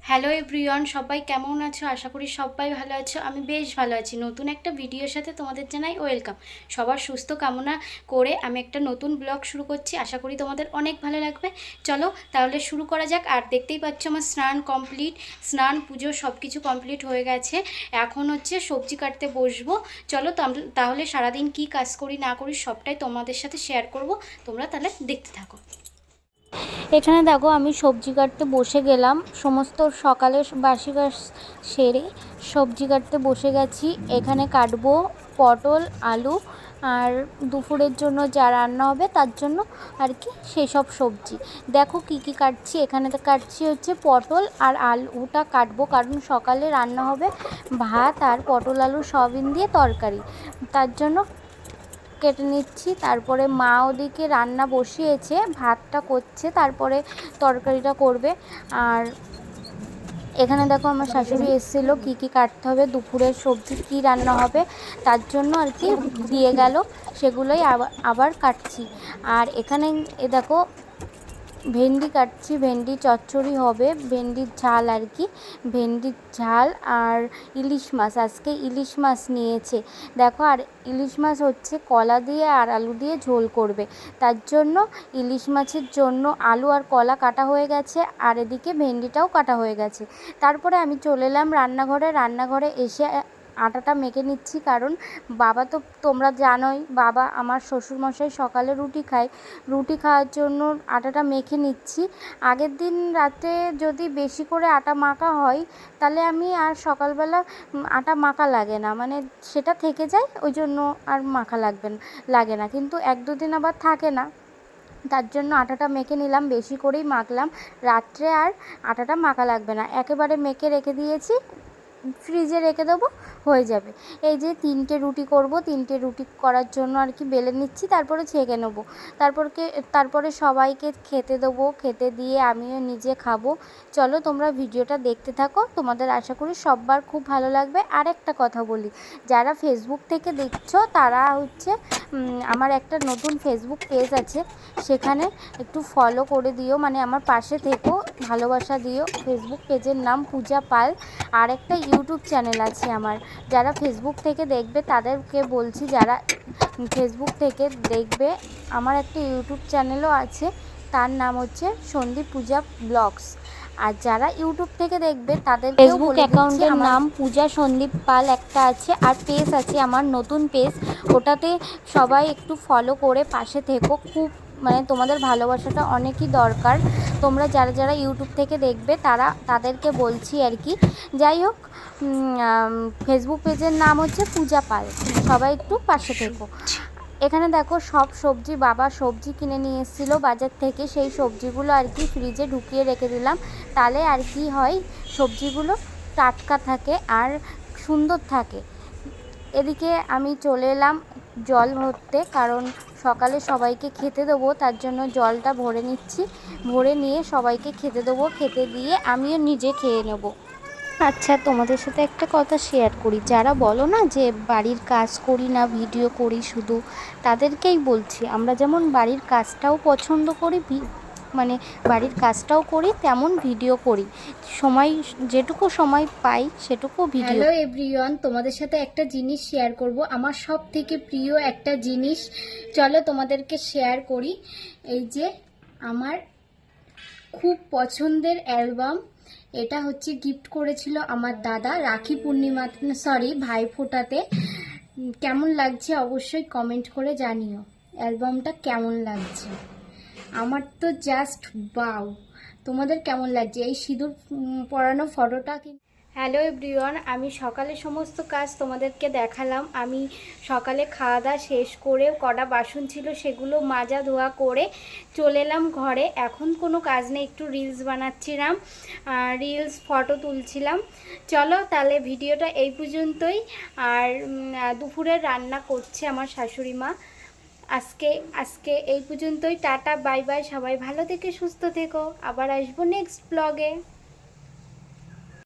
Hello everyone, সবাই কেমন আছো? আশা করি সবাই ভালো আছো। আমি বেশ ভালো আছি। নতুন একটা ভিডিওর সাথে তোমাদের জানাই ওয়েলকাম। সবার সুস্থ কামনা করে আমি একটা নতুন ব্লগ শুরু করছি। আশা করি তোমাদের অনেক ভালো লাগবে। চলো তাহলে শুরু করা যাক। আর দেখতেই পাচ্ছ আমার স্নান কমপ্লিট, স্নান পুজো সব কিছু কমপ্লিট হয়ে গেছে। এখন হচ্ছে সবজি কাটতে বসবো। চলো তাহলে সারাদিন কি কাজ করি না করি সবটাই তোমাদের সাথে শেয়ার করব। তোমরা তাহলে দেখতে থাকো। এখানে দেখো আমি সবজি কাটতে বসে গেলাম। সমস্ত সকালে বাসি কাজ সেরে সবজি কাটতে বসে গেছি। এখানে কাটবো পটল, আলু আর দুপুরের জন্য যা রান্না হবে তার জন্য আর কি সেই সব সবজি। দেখো কি কি কাটছি। এখানে তো কাটছি হচ্ছে পটল আর আলুটা কাটবো, কারণ সকালে রান্না হবে ভাত আর পটল আলু সয়াবিন দিয়ে তরকারি, তার জন্য কেটে নিচ্ছি। তারপরে মা ওদিকে রান্না বসিয়েছে, ভাতটা করছে, তারপরে তরকারিটা করবে। আর এখানে দেখো আমার শাশুড়ি এসেছিলো, কি কি কাটতে হবে, দুপুরের সবজি কি রান্না হবে তার জন্য আর কি দিয়ে গেল, সেগুলোই আবার কাটছি। আর এখানে দেখো ভেন্ডি কাটছি, ভেন্ডি চচ্চড়ি হবে, ভেন্ডির ঝাল আর কি, ভেন্ডির ঝাল আর ইলিশ মাছ, আজকে ইলিশ মাছ নিয়েছে দেখো। আর ইলিশ মাছ হচ্ছে কলা দিয়ে আর আলু দিয়ে ঝোল করবে, তার জন্য ইলিশ মাছের জন্য আলু আর কলা কাটা হয়ে গেছে, আর এদিকে ভেন্ডিটাও কাটা হয়ে গেছে। তারপরে আমি চলে এলাম রান্নাঘরে এসে আটাটা মেখে নিচ্ছি, কারণ বাবা তো তোমরা জানোই, বাবা আমার শ্বশুরমশাই সকালে রুটি খায়, রুটি খাওয়ার জন্য আটাটা মেখে নিচ্ছি। আগের দিন রাতে যদি বেশি করে আটা মাখা হয় তাহলে আমি আর সকালবেলা আটা মাখা লাগে না, মানে সেটা থেকে যায়, ওই জন্য আর মাখা লাগে না, কিন্তু এক দুদিন আবার থাকে না, তার জন্য আটাটা মেখে নিলাম, বেশি করেই মাখলাম। রাত্রে আর আটাটা মাখা লাগবে না, একেবারে মেখে রেখে দিয়েছি, ফ্রিজে রেখে দেবো, হয়ে যাবে। এই যে 3টে রুটি করব, 3টে রুটি করার জন্য আর কি বেলে নিচ্ছি, তারপরে ছেঁকে নেবো। তারপরে সবাইকে খেতে দেবো, খেতে দিয়ে আমিও নিজে খাবো। চলো তোমরা ভিডিওটা দেখতে থাকো, তোমাদের আশা করি সবার খুব ভালো লাগবে। আর একটা কথা বলি, যারা ফেসবুক থেকে দেখছো তারা হচ্ছে আমার একটা নতুন ফেসবুক পেজ আছে, সেখানে একটু ফলো করে দিও, মানে আমার পাশে থেকো, ভালোবাসা দিও। ফেসবুক পেজের নাম পূজা পাল। আর একটা ইউটিউব চ্যানেল আছে আমার, যারা ফেসবুক থেকে দেখবে তাদেরকে বলছি, যারা ফেসবুক থেকে দেখবে আমার একটা ইউটিউব চ্যানেলও আছে, তার নাম হচ্ছে সন্দীপ পূজা ব্লগস। আর যারা ইউটিউব থেকে দেখবে তাদেরকেও ফেসবুক অ্যাকাউন্টের নাম পূজা সন্দীপ পাল একটা আছে, আর পেজ আছে আমার নতুন পেজ, ওটাতে সবাই একটু ফলো করে পাশে থেকো। খুব মানে তোমাদের ভালোবাসাটা অনেকই দরকার। তোমরা যারা ইউটিউব থেকে দেখবে তাদেরকে বলছি আর কি। যাই হোক, ফেসবুক পেজের নাম হচ্ছে পূজা পাল, সবাই একটু পাশে থেকো। এখানে দেখো সব সবজি, বাবা সবজি কিনে নিয়ে এসেছিলো বাজার থেকে, সেই সবজিগুলো আর কি ফ্রিজে ঢুকিয়ে রেখে দিলাম, তাহলে আর কি হয়, সবজিগুলো টাটকা থাকে আর সুন্দর থাকে। এদিকে আমি চলে এলাম জল ভরতে, কারণ সকালে সবাইকে খেতে দেবো, তার জন্য জলটা ভরে নিচ্ছি, ভরে নিয়ে সবাইকে খেতে দেবো, খেতে দিয়ে আমিও নিজে খেয়ে নেব। আচ্ছা, তোমাদের সাথে একটা কথা শেয়ার করি, যারা বলো না যে বাড়ির কাজ করি না, ভিডিও করি শুধু, তাদেরকেই বলছি, আমরা যেমন বাড়ির কাজটাও পছন্দ করি, মানে বাড়ির কাজটাও করি, তেমন ভিডিও করি, সময় যেটুকু সময় পাই সেটুকু ভিডিও। হ্যালো এভরিওয়ান, তোমাদের সাথে একটা জিনিস শেয়ার করব, আমার সব থেকে প্রিয় একটা জিনিস, চলো তোমাদেরকে শেয়ার করি। এই যে আমার খুব পছন্দের অ্যালবাম, এটা হচ্ছে গিফট করেছিল আমার দাদা রাখি পূর্ণিমা, সরি ভাইফোঁটাতে। কেমন লাগছে অবশ্যই কমেন্ট করে জানিও, অ্যালবামটা কেমন লাগছে। আমার তো জাস্ট বাও। তোমাদের কেমন লাগছে এই সিঁদুর পরানো ফটোটা? হ্যালো এভরিওয়ান, আমি সকালে সমস্ত কাজ তোমাদেরকে দেখালাম। আমি সকালে খাওয়া দাওয়া শেষ করে কটা বাসন ছিল সেগুলো মাজা ধোয়া করে চলে এলাম ঘরে। এখন কোনো কাজ নেই, একটু রিলস বানাচ্ছিলাম, রিলস ফটো তুলছিলাম। চলো তাহলে ভিডিওটা এই পর্যন্তই। আর দুপুরে রান্না করছে আমার শাশুড়ি মা। আজকে এই পর্যন্তই, টাটা বাই বাই, সবাই ভালো থেকে সুস্থ থেকো, আবার আসবো নেক্সট ব্লগে।